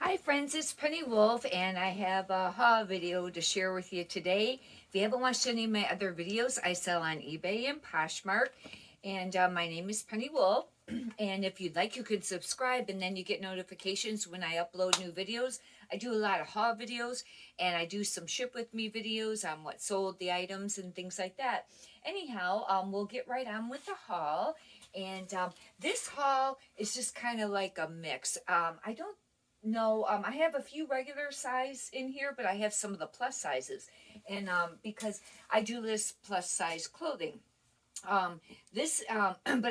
Hi friends, it's Penny Wolf and I have a haul video to share with you today. If you haven't watched any of my other videos, I sell on eBay and Poshmark, and my name is Penny Wolf. And if you'd like, you can subscribe and then you get notifications when I upload new videos. I do a lot of haul videos and I do some ship with me videos on what sold, the items and things like that. Anyhow, we'll get right on with the haul. And this haul is just kind of like a mix. I don't no, I have a few regular size in here, but I have some of the plus sizes, and because I do list plus size clothing. But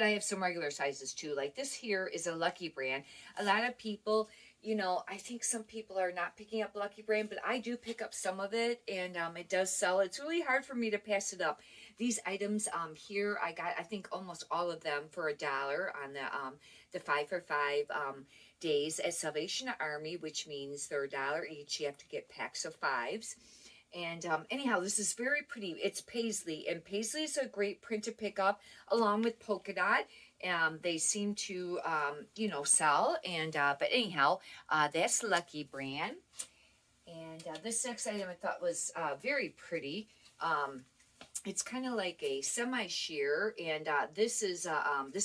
I have some regular sizes too. Like this here is a Lucky brand. A lot of people, I think some people are not picking up Lucky brand, but I do pick up some of it, and it does sell. It's really hard for me to pass it up. These items here, I got I think almost all of them for $1 on the 5 for 5 days at Salvation Army, which means they're $1 each. You have to get packs of fives. And anyhow, this is very pretty. It's paisley, and paisley is a great print to pick up along with polka dot. They seem to, sell. And but anyhow, that's Lucky brand. And this next item I thought was very pretty. It's kind of like a semi-sheer, and this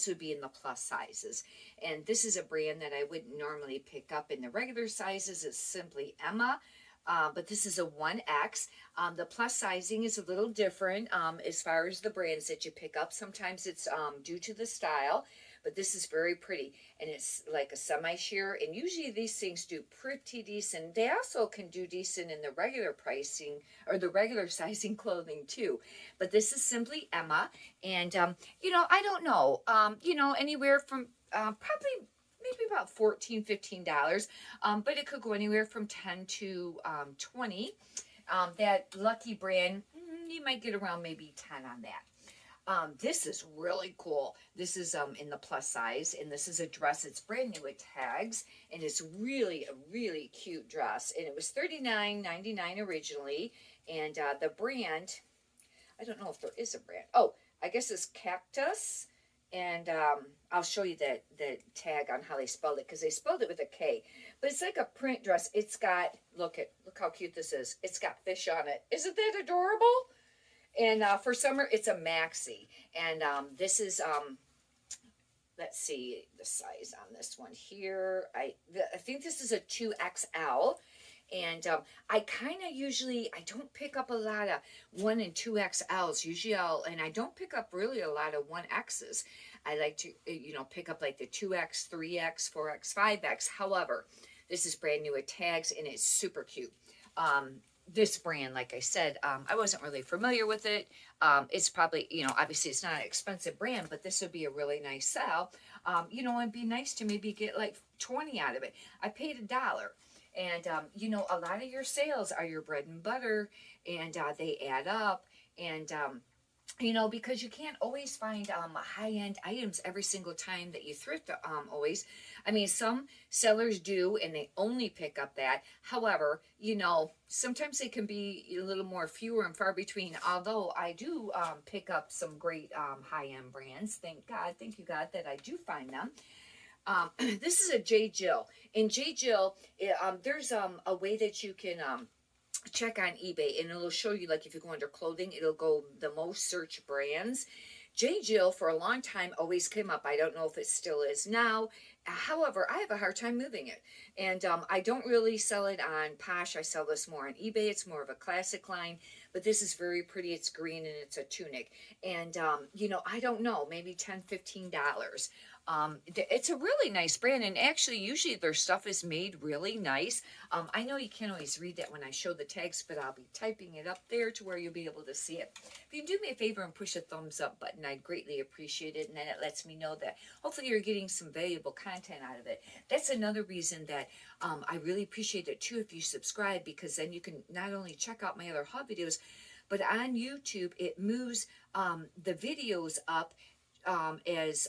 would be in the plus sizes. And this is a brand that I wouldn't normally pick up in the regular sizes. It's simply Emma. But this is a 1X. The plus sizing is a little different as far as the brands that you pick up. Sometimes it's due to the style, but this is very pretty. And it's like a semi-sheer, and usually these things do pretty decent. They also can do decent in the regular pricing or the regular sizing clothing too. But this is simply Emma, and I don't know, anywhere from probably maybe about $14-15, but it could go anywhere from 10 to 20. That Lucky brand, you might get around maybe 10 on that. This is really cool. This is in the plus size, and this is a dress. It's brand new with tags, and it's really a really cute dress. And it was $39.99 originally, and the brand, I don't know if there is a brand. Oh, I guess it's Cactus, and I'll show you the tag on how they spelled it, because they spelled it with a K. But it's like a print dress. It's got, look how cute this is. It's got fish on it. Isn't that adorable? And for summer, it's a maxi. And this is, let's see the size on this one here. I think this is a 2XL. And I kind of usually, I don't pick up a lot of 1 and 2XLs. Usually and I don't pick up really a lot of 1Xs. I like to, pick up like the 2X, 3X, 4X, 5X. However, this is brand new with tags, and it's super cute. This brand, like I said, I wasn't really familiar with it. It's probably, obviously it's not an expensive brand, but this would be a really nice sell. It'd be nice to maybe get like 20 out of it. I paid $1. And, a lot of your sales are your bread and butter, and they add up. And, because you can't always find high-end items every single time that you thrift always. I mean, some sellers do, and they only pick up that. However, sometimes they can be a little more fewer and far between, although I do pick up some great high-end brands. Thank you God that I do find them. This is a J. Jill. In J. Jill, there's a way that you can check on eBay, and it'll show you, like if you go under clothing, it'll go the most searched brands. J. Jill for a long time always came up. I don't know if it still is now. However, I have a hard time moving it. And I don't really sell it on Posh. I sell this more on eBay. It's more of a classic line. But this is very pretty. It's green, and it's a tunic. And, I don't know, maybe $10-15. It's a really nice brand, and actually usually their stuff is made really nice. I know you can't always read that when I show the tags, but I'll be typing it up there to where you'll be able to see it. If you can do me a favor and push the thumbs up button, I'd greatly appreciate it, and then it lets me know that hopefully you're getting some valuable content out of it. That's another reason that I really appreciate it too if you subscribe, because then you can not only check out my other haul videos, but on YouTube it moves the videos up as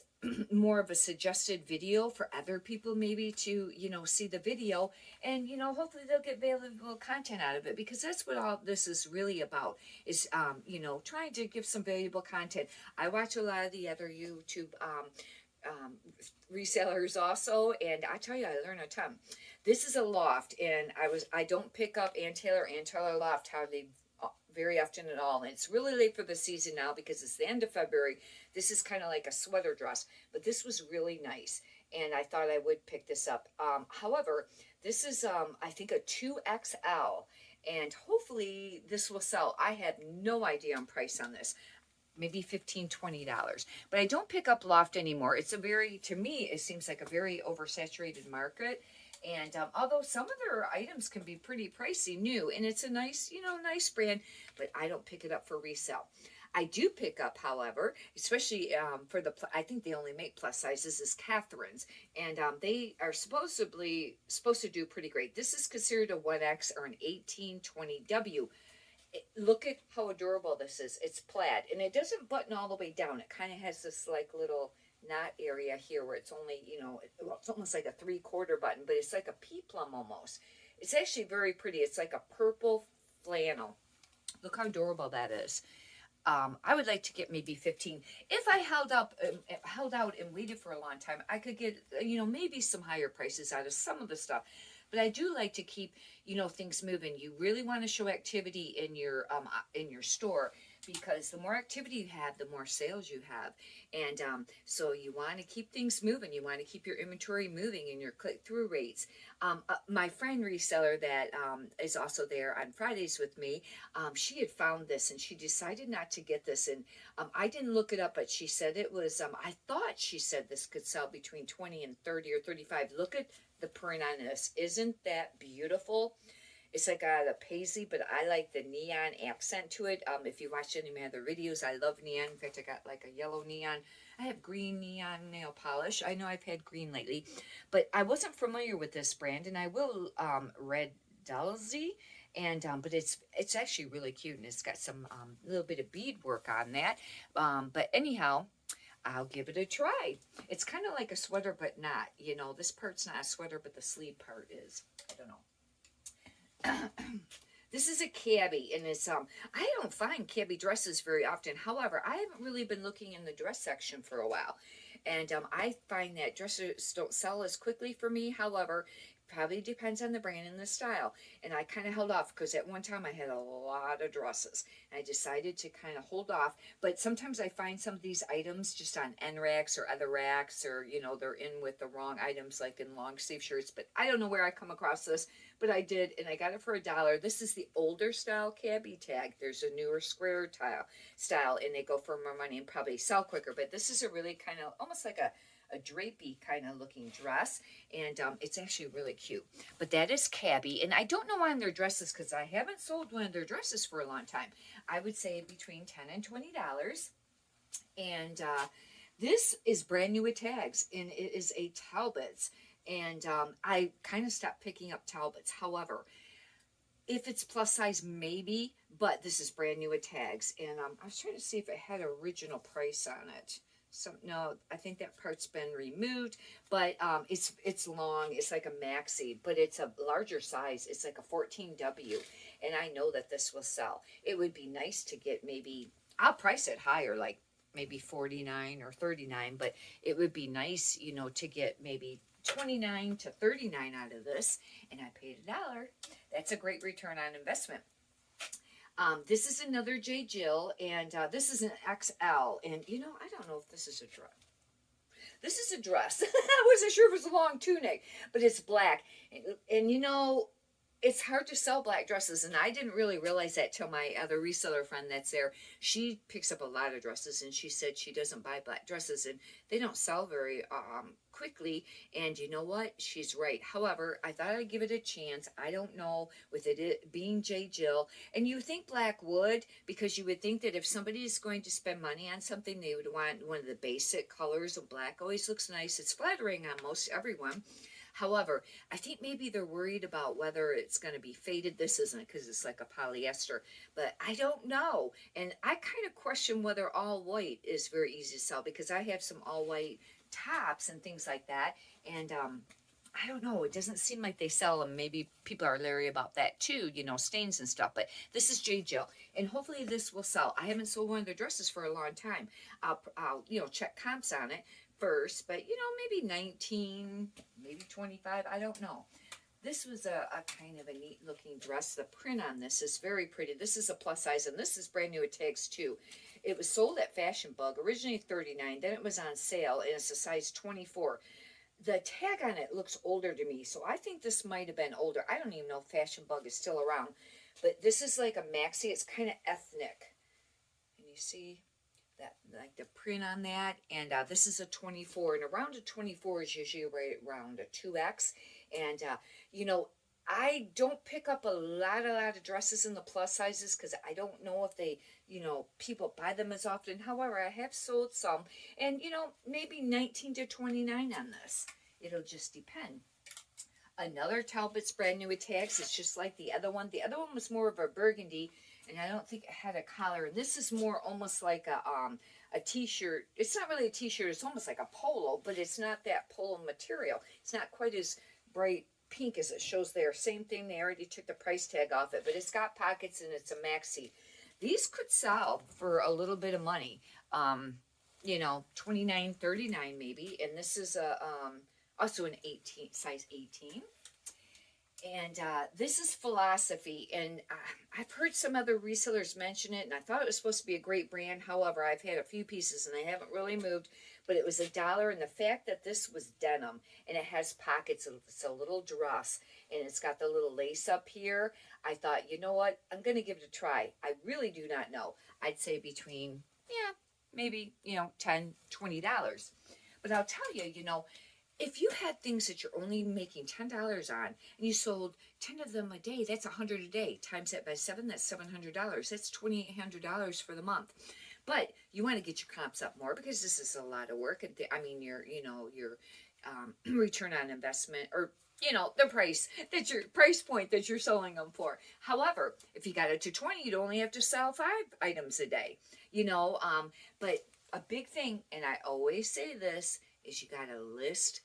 more of a suggested video for other people maybe to see the video, and hopefully they'll get valuable content out of it, because that's what all this is really about, is trying to give some valuable content. I watch a lot of the other YouTube resellers also, and I tell you, I learned a ton. This is a loft, and I don't pick up Ann Taylor loft hardly very often at all. And it's really late for the season now because it's the end of February. This is kind of like a sweater dress, but this was really nice, and I thought I would pick this up. However, this is I think a 2XL, and hopefully this will sell. I have no idea on price on this. Maybe $15-20, but I don't pick up loft anymore. It's a very, to me, it seems like a very oversaturated market. And although some of their items can be pretty pricey new, and it's a nice, nice brand, but I don't pick it up for resale. I do pick up, however, especially for I think they only make plus sizes, is Catherine's, and they are supposed to do pretty great. This is considered a 1X or an 18-20W. Look at how adorable this is. It's plaid, and it doesn't button all the way down. It kind of has this like little knot area here where it's only, it's almost like a 3/4 button, but it's like a pea plum almost. It's actually very pretty. It's like a purple flannel. Look how adorable that is. I would like to get maybe 15. If I held out and waited for a long time, I could get, maybe some higher prices out of some of the stuff. But I do like to keep, things moving. You really want to show activity in your store, because the more activity you have, the more sales you have. And so you want to keep things moving. You want to keep your inventory moving and your click-through rates. My friend reseller that is also there on Fridays with me, she had found this and she decided not to get this. And I didn't look it up, but she said it was, I thought she said this could sell between 20 and 30 or 35. Look at the print on this. Isn't that beautiful? It's like a paisley, but I like the neon accent to it. If you watch any of my other videos, I love neon. In fact, I got like a yellow neon. I have green neon nail polish. I know I've had green lately, but I wasn't familiar with this brand, and I will Red Dalsy, and but it's actually really cute, and it's got some little bit of bead work on that. But anyhow, I'll give it a try. It's kind of like a sweater, but not. This part's not a sweater, but the sleeve part is. I don't know. This is a cabbie, and it's I don't find cabbie dresses very often. However, I haven't really been looking in the dress section for a while, and I find that dresses don't sell as quickly for me. However, probably depends on the brand and the style, and I kind of held off because at one time I had a lot of dresses, and I decided to kind of hold off. But sometimes I find some of these items just on N racks or other racks, or they're in with the wrong items, like in long sleeve shirts. But I don't know where I come across this, but I did, and I got it for $1. This is the older style cabbie tag. There's a newer square style, and they go for more money and probably sell quicker. But this is a really kind of almost like a drapey kind of looking dress, and it's actually really cute. But that is cabbie, and I don't know on their dresses because I haven't sold one of their dresses for a long time. I would say between $10 and $20. And this is brand new with tags, and it is a Talbot's. And I kind of stopped picking up Talbots. However, if it's plus size, maybe, but this is brand new with tags. And I was trying to see if it had original price on it. So no, I think that part's been removed, but it's long. It's like a maxi, but it's a larger size. It's like a 14W, and I know that this will sell. It would be nice to get maybe, I'll price it higher, like maybe 49 or 39, but it would be nice, to get maybe 29 to 39 out of this, and I paid $1. That's a great return on investment. This is another J. Jill, and this is an XL, and I don't know if this is a dress. This is a dress. I wasn't sure if it was a long tunic, but it's black, and it's hard to sell black dresses, and I didn't really realize that till my other reseller friend that's there. She picks up a lot of dresses, and she said she doesn't buy black dresses, and they don't sell very quickly, and you know what? She's right. However, I thought I'd give it a chance. I don't know, with it being J. Jill, and you think black would, because you would think that if somebody is going to spend money on something, they would want one of the basic colors, and black always looks nice. It's flattering on most everyone. However, I think maybe they're worried about whether it's going to be faded. This isn't, because it's like a polyester, but I don't know. And I kind of question whether all white is very easy to sell, because I have some all white tops and things like that. And I don't know. It doesn't seem like they sell them. Maybe people are leery about that too, you know, stains and stuff. But this is J Jill, and hopefully this will sell. I haven't sold one of their dresses for a long time. I'll you know, check comps on it first, but you know, maybe 19, maybe 25. I don't know. This was a kind of a neat looking dress. The print on this is very pretty. This is a plus size, and this is brand new at tags too. It was sold at Fashion Bug, originally $39, then it was on sale, and it's a size 24. The tag on it looks older to me, so I think this might have been older. I don't even know if Fashion Bug is still around, but this is like a maxi. It's kind of ethnic, and you see that, like the print on that, and this is a 24, and around a 24 is usually right around a 2X, and you know, I don't pick up a lot of dresses in the plus sizes because I don't know if they, you know, people buy them as often. However, I have sold some, and you know, maybe 19 to 29 on this. It'll just depend. Another Talbot's brand new with tags. It's just like the other one. The other one was more of a burgundy, and I don't think it had a collar. And this is more almost like a t-shirt. It's not really a t-shirt. It's almost like a polo, but it's not that polo material. It's not quite as bright pink as it shows there. Same thing, they already took the price tag off it, but it's got pockets and it's a maxi. These could sell for a little bit of money, you know, 29, 39 maybe, and this is a also an 18, size 18. And this is Philosophy, and I've heard some other resellers mention it, and I thought it was supposed to be a great brand. However, I've had a few pieces, and they haven't really moved, but it was $1, and the fact that this was denim, and it has pockets, it's a little dress, and it's got the little lace up here, I thought, you know what, I'm going to give it a try. I really do not know. I'd say between, yeah, maybe, you know, $10, $20. But I'll tell you, you know, if you had things that you're only making $10 on, and you sold 10 of them a day, that's 100 a day. Times that by 7, that's $700. That's $2,800 for the month. But you want to get your comps up more because this is a lot of work. And I mean, your return on investment, or you know, the price point that you're selling them for. However, if you got it to 20, you'd only have to sell 5 items a day. You know, but a big thing, and I always say this, is you got to list,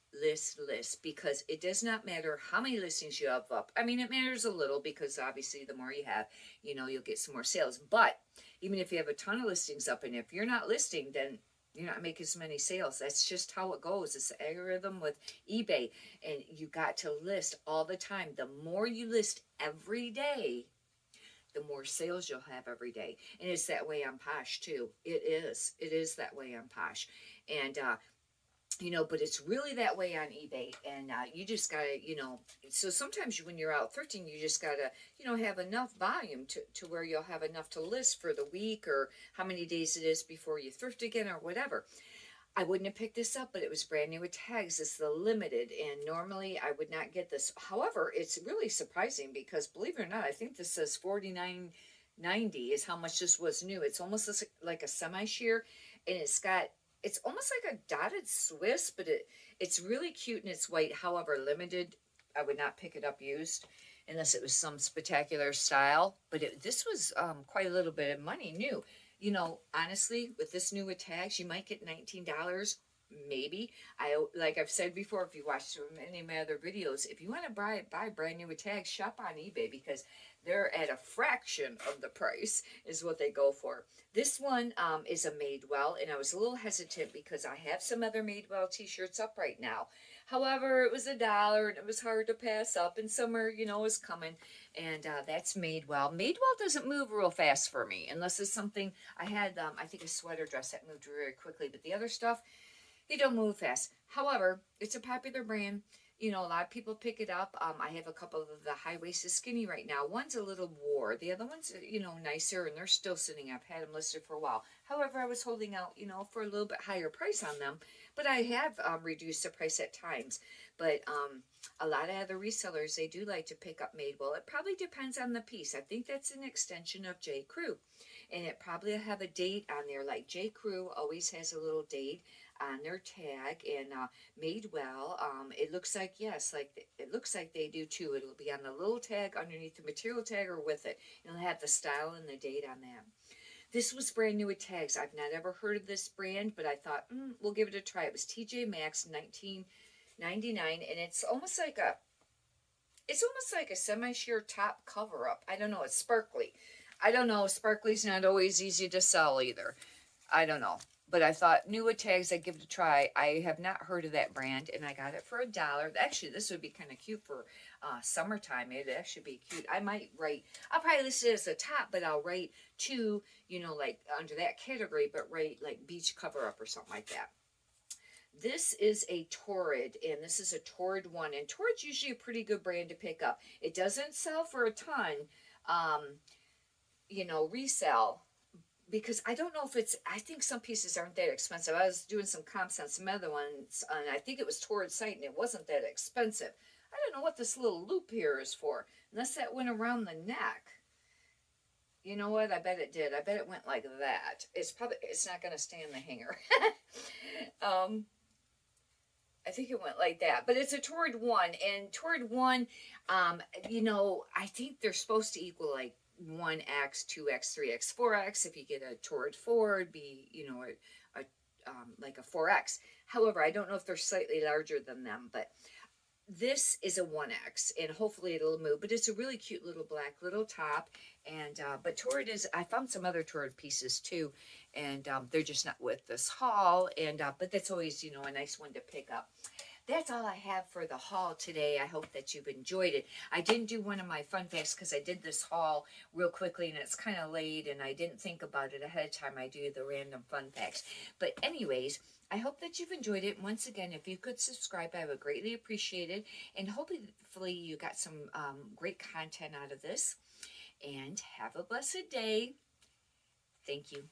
because it does not matter how many listings you have up. I mean, it matters a little because obviously the more you have, you know, you'll get some more sales. But even if you have a ton of listings up, and if you're not listing, then you're not making as many sales. That's just how it goes. It's the algorithm with eBay, and you got to list all the time. The more you list every day, the more sales you'll have every day. And it's that way on Posh too. It is that way on Posh. And you know, but it's really that way on eBay, and you just gotta, you know, so sometimes when you're out thrifting, you just gotta, you know, have enough volume to where you'll have enough to list for the week, or how many days it is before you thrift again, or whatever. I wouldn't have picked this up, but it was brand new with tags. It's the limited, and normally I would not get this. However, it's really surprising because, believe it or not, I think this says $49.90 is how much this was new. It's almost like a semi-sheer, and it's almost like a dotted Swiss, but it's really cute, and it's white. However, limited, I would not pick it up used unless it was some spectacular style. But this was quite a little bit of money new. You know, honestly, with this new with tags, you might get $19, maybe. Like I've said before, if you watch any of my other videos, if you want to buy brand new with tags, shop on eBay because they're at a fraction of the price is what they go for. This one is a Madewell, and I was a little hesitant because I have some other Madewell t-shirts up right now. However, it was $1, and it was hard to pass up, and summer, you know, is coming, and that's Madewell. Madewell doesn't move real fast for me, unless it's something, I had, I think, a sweater dress that moved very quickly, but the other stuff, they don't move fast. However, it's a popular brand. You know, a lot of people pick it up. I have a couple of the high-waisted skinny right now. One's a little wore. The other one's, you know, nicer, and they're still sitting. I've had them listed for a while. However, I was holding out, you know, for a little bit higher price on them. But I have reduced the price at times. But a lot of other resellers, they do like to pick up Madewell. It probably depends on the piece. I think that's an extension of J. Crew. And it probably have a date on there. Like J. Crew always has a little date on their tag, and Madewell, it looks like, yes, like it looks like they do too. It'll be on the little tag underneath the material tag or with it. It'll have the style and the date on that. This was brand new with tags. I've not ever heard of this brand, but I thought, we'll give it a try. It was TJ Maxx $14.99, and it's almost like a semi-sheer top cover up. I don't know. It's sparkly. I don't know. Sparkly's not always easy to sell either. I don't know. But I thought new with tags, I'd give it a try. I have not heard of that brand, and I got it for $1. Actually, this would be kind of cute for summertime. It'd actually be cute. I'll probably list it as a top, but I'll write two, like under that category, but write like beach cover up or something like that. This is a Torrid, and this is a Torrid one. And Torrid's usually a pretty good brand to pick up. It doesn't sell for a ton, resell. Because I don't know if I think some pieces aren't that expensive. I was doing some comps on some other ones, and I think it was Torrid site, and it wasn't that expensive. I don't know what this little loop here is for, unless that went around the neck. You know what? I bet it did. I bet it went like that. It's not going to stay in the hanger. I think it went like that, but it's a Torrid 1, and Torrid 1, I think they're supposed to equal like 1x, 2x, 3x, 4x. If you get a Torrid 4, it'd be, like a 4x. However, I don't know if they're slightly larger than them, but this is a 1x, and hopefully it'll move. But it's a really cute little black little top, and but Torrid I found some other Torrid pieces too, and they're just not with this haul, and but that's always, a nice one to pick up. That's all I have for the haul today. I hope that you've enjoyed it. I didn't do one of my fun facts because I did this haul real quickly and it's kind of late and I didn't think about it ahead of time. I do the random fun facts. But anyways, I hope that you've enjoyed it. Once again, if you could subscribe, I would greatly appreciate it. And hopefully you got some great content out of this. And have a blessed day. Thank you.